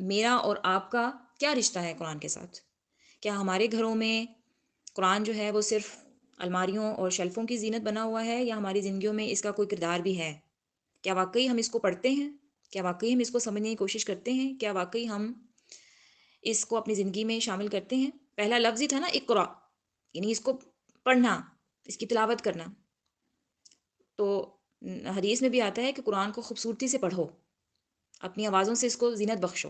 میرا اور آپ کا کیا رشتہ ہے قرآن کے ساتھ؟ کیا ہمارے گھروں میں قرآن جو ہے وہ صرف الماریوں اور شیلفوں کی زینت بنا ہوا ہے، یا ہماری زندگیوں میں اس کا کوئی کردار بھی ہے؟ کیا واقعی ہم اس کو پڑھتے ہیں؟ کیا واقعی ہم اس کو سمجھنے کی کوشش کرتے ہیں؟ کیا واقعی ہم اس کو اپنی زندگی میں شامل کرتے ہیں؟ پہلا لفظ ہی تھا نا اقرا، یعنی اس کو پڑھنا، اس کی تلاوت کرنا. تو حدیث میں بھی آتا ہے کہ قرآن کو خوبصورتی سے پڑھو، اپنی آوازوں سے اس کو زینت بخشو.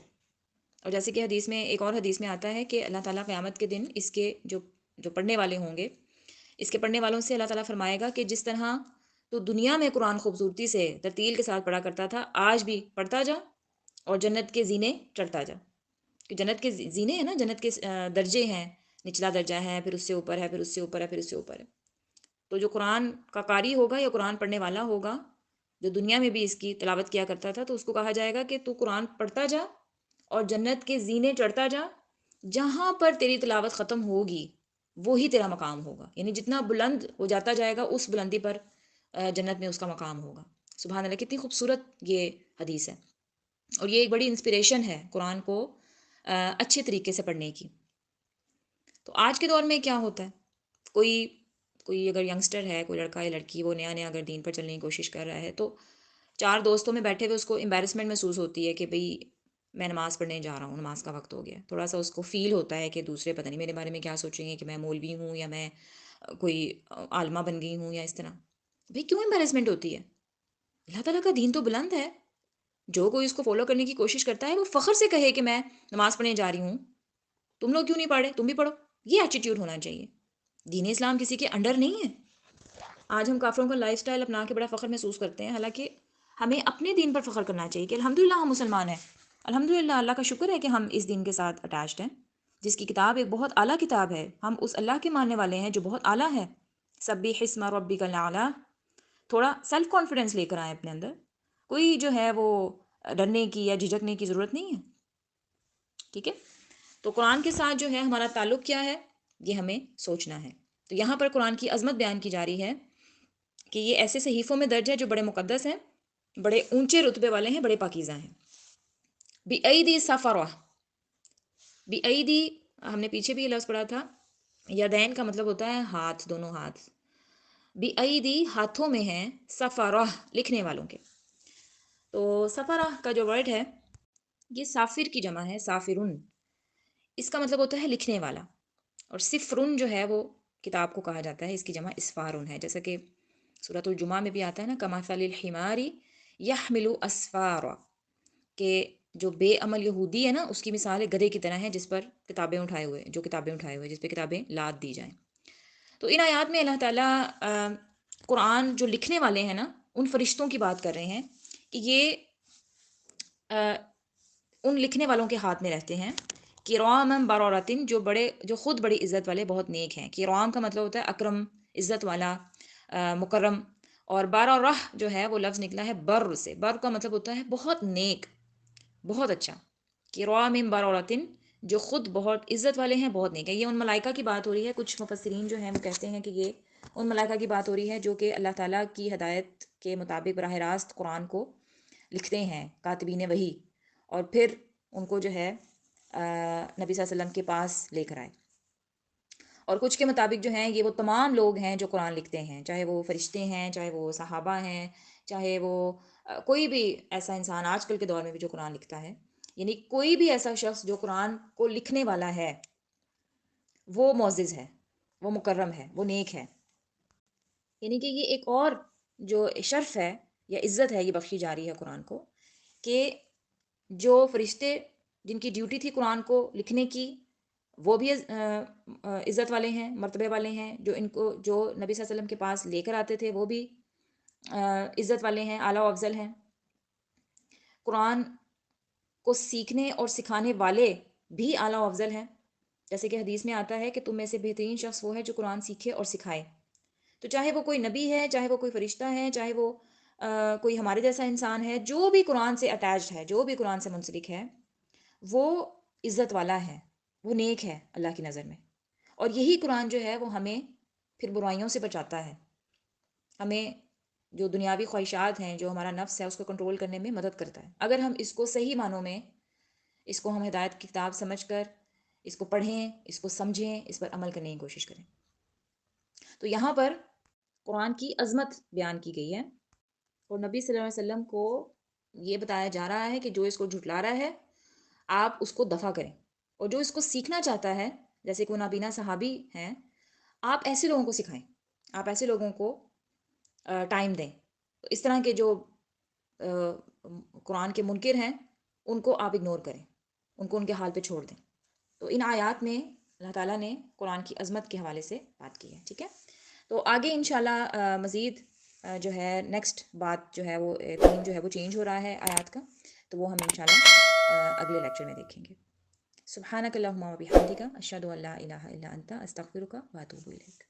اور جیسے کہ حدیث میں، ایک اور حدیث میں آتا ہے کہ اللہ تعالیٰ قیامت کے دن اس کے جو پڑھنے والے ہوں گے، اس کے پڑھنے والوں سے اللہ تعالیٰ فرمائے گا کہ جس طرح تو دنیا میں قرآن خوبصورتی سے ترتیل کے ساتھ پڑھا کرتا تھا، آج بھی پڑھتا جا اور جنت کے زینے چڑھتا جا. کہ جنت کے زینے ہیں نا، جنت کے درجے ہیں، نچلا درجہ ہے، پھر اس سے اوپر ہے، پھر اس سے اوپر ہے، پھر اس سے اوپر ہے. تو جو قرآن کا قاری ہوگا یا قرآن پڑھنے والا ہوگا، جو دنیا میں بھی اس کی تلاوت کیا کرتا تھا، تو اس کو کہا جائے گا کہ تو قرآن پڑھتا جا اور جنت کے زینے چڑھتا جا. جہاں پر تیری تلاوت ختم ہوگی وہی تیرا مقام ہوگا، یعنی جتنا بلند وہ جاتا جائے گا اس بلندی پر جنت میں اس کا مقام ہوگا. سبحان اللہ، کتنی خوبصورت یہ حدیث ہے. اور یہ ایک بڑی انسپریشن ہے قرآن کو اچھے طریقے سے پڑھنے کی. تو آج کے دور میں کیا ہوتا ہے، کوئی اگر ینگسٹر ہے، کوئی لڑکا یا لڑکی، وہ نیا نیا اگر دین پر چلنے کی کوشش کر رہا ہے، تو چار دوستوں میں بیٹھے ہوئے اس کو امبیرسمنٹ محسوس ہوتی ہے کہ بھئی میں نماز پڑھنے جا رہا ہوں، نماز کا وقت ہو گیا. تھوڑا سا اس کو فیل ہوتا ہے کہ دوسرے پتہ نہیں میرے بارے میں کیا سوچیں گے، کہ میں مولوی ہوں یا میں کوئی عالمہ بن گئی ہوں یا اس طرح. بھئی کیوں امبیرسمنٹ ہوتی ہے؟ اللہ تعالیٰ کا دین تو بلند ہے. جو کوئی اس کو فالو کرنے کی کوشش کرتا ہے وہ فخر سے کہے کہ میں نماز پڑھنے جا رہی ہوں، تم لوگ کیوں نہیں پڑھ رہے، تم بھی پڑھو. یہ ایٹیٹیوڈ ہونا چاہیے. دین اسلام کسی کے انڈر نہیں ہے. آج ہم کافروں کا لائف سٹائل اپنا کے بڑا فخر محسوس کرتے ہیں، حالانکہ ہمیں اپنے دین پر فخر کرنا چاہیے کہ الحمدللہ ہم مسلمان ہیں. الحمدللہ، اللہ کا شکر ہے کہ ہم اس دین کے ساتھ اٹیچڈ ہیں، جس کی کتاب ایک بہت اعلیٰ کتاب ہے. ہم اس اللہ کے ماننے والے ہیں جو بہت اعلیٰ ہے. سبح اسم ربک الاعلیٰ. تھوڑا سیلف کانفیڈنس لے کر آئیں اپنے اندر. کوئی جو ہے وہ ڈرنے کی یا جھجکنے کی ضرورت نہیں ہے. ٹھیک ہے. تو قرآن کے ساتھ جو ہے ہمارا تعلق کیا ہے، یہ ہمیں سوچنا ہے. تو یہاں پر قرآن کی عظمت بیان کی جا رہی ہے کہ یہ ایسے صحیفوں میں درج ہے جو بڑے مقدس ہیں، بڑے اونچے رتبے والے ہیں، بڑے پاکیزہ ہیں. بِأَيْدِي سَفَرَةٍ. بِأَيْدِي، ہم نے پیچھے بھی یہ لفظ پڑھا تھا، یدین کا مطلب ہوتا ہے ہاتھ، دونوں ہاتھ. بِأَيْدِي ہاتھوں میں ہیں، سفرہ لکھنے والوں کے. تو سفرہ کا جو ورڈ ہے یہ سافر کی جمع ہے، سافرن. اس کا مطلب ہوتا ہے لکھنے والا. اور سفرن جو ہے وہ کتاب کو کہا جاتا ہے، اس کی جمع اسفارن ہے. جیسا کہ سورۃ الجمعہ میں بھی آتا ہے نا، کمثل الحمار یحمل اسفارا، کہ جو بے عمل یہودی ہے نا، اس کی مثال ہے گدھے کی طرح ہے جس پر کتابیں اٹھائے ہوئے، جس پہ کتابیں لاد دی جائیں. تو ان آیات میں اللہ تعالیٰ قرآن جو لکھنے والے ہیں نا، ان فرشتوں کی بات کر رہے ہیں کہ یہ ان لکھنے والوں کے ہاتھ میں رہتے ہیں. کرام برارتن، جو خود بڑی عزت والے، بہت نیک ہیں. کرام کا مطلب ہوتا ہے اکرم، عزت والا، مکرم. اور بارہ جو ہے وہ لفظ نکلا ہے بر سے. بر کا مطلب ہوتا ہے بہت نیک، بہت اچھا. کرام برارتن، جو خود بہت عزت والے ہیں، بہت نیک ہے. یہ ان ملائکہ کی بات ہو رہی ہے. کچھ مفسرین جو ہیں وہ کہتے ہیں کہ یہ ان ملائکہ کی بات ہو رہی ہے جو کہ اللہ تعالیٰ کی ہدایت کے مطابق براہ راست قرآن کو لکھتے ہیں، کاتبین وحی، اور پھر ان کو جو ہے نبی صلی اللہ علیہ وسلم کے پاس لے کر آئے. اور کچھ کے مطابق جو ہیں یہ وہ تمام لوگ ہیں جو قرآن لکھتے ہیں، چاہے وہ فرشتے ہیں، چاہے وہ صحابہ ہیں، چاہے وہ کوئی بھی ایسا انسان آج کل کے دور میں بھی جو قرآن لکھتا ہے. یعنی کوئی بھی ایسا شخص جو قرآن کو لکھنے والا ہے وہ معزز ہے، وہ مکرم ہے، وہ نیک ہے. یعنی کہ یہ ایک اور جو شرف ہے یا عزت ہے، یہ بخشی جا رہی ہے قرآن کو، کہ جو فرشتے جن کی ڈیوٹی تھی قرآن کو لکھنے کی، وہ بھی عزت والے ہیں، مرتبے والے ہیں. جو ان کو جو نبی صلی اللہ علیہ وسلم کے پاس لے کر آتے تھے وہ بھی عزت والے ہیں، اعلیٰ و افضل ہیں. قرآن کو سیکھنے اور سکھانے والے بھی اعلیٰ و افضل ہیں. جیسے کہ حدیث میں آتا ہے کہ تم میں سے بہترین شخص وہ ہے جو قرآن سیکھے اور سکھائے. تو چاہے وہ کوئی نبی ہے، چاہے وہ کوئی فرشتہ ہے، چاہے وہ کوئی ہمارے جیسا انسان ہے، جو بھی قرآن سے اٹیچڈ ہے، جو بھی قرآن سے منسلک ہے، وہ عزت والا ہے، وہ نیک ہے اللہ کی نظر میں. اور یہی قرآن جو ہے وہ ہمیں پھر برائیوں سے بچاتا ہے. ہمیں جو دنیاوی خواہشات ہیں، جو ہمارا نفس ہے، اس کو کنٹرول کرنے میں مدد کرتا ہے. اگر ہم اس کو صحیح معنوں میں اس کو ہم ہدایت کی کتاب سمجھ کر اس کو پڑھیں، اس کو سمجھیں، اس پر عمل کرنے کی کوشش کریں۔ تو یہاں پر قرآن کی عظمت بیان کی گئی ہے، اور نبی صلی اللہ علیہ وسلم کو یہ بتایا جا رہا ہے کہ جو اس کو جھٹلا رہا ہے آپ اس کو دفع کریں، اور جو اس کو سیکھنا چاہتا ہے جیسے کوئی نابینا صحابی ہیں، آپ ایسے لوگوں کو سکھائیں، آپ ایسے لوگوں کو ٹائم دیں۔ اس طرح کے جو قرآن کے منکر ہیں ان کو آپ اگنور کریں، ان کو ان کے حال پہ چھوڑ دیں۔ تو ان آیات میں اللہ تعالیٰ نے قرآن کی عظمت کے حوالے سے بات کی ہے، ٹھیک ہے۔ تو آگے انشاءاللہ مزید جو ہے نیکسٹ بات جو ہے وہ تھیم جو ہے وہ چینج ہو رہا ہے آیات کا، تو وہ ہم انشاءاللہ اگلے لیکچر میں دیکھیں گے۔ سبحانک اللہم و بحمدک اشہد ان لا الہ الا انت استغفرک و اتوب الیک۔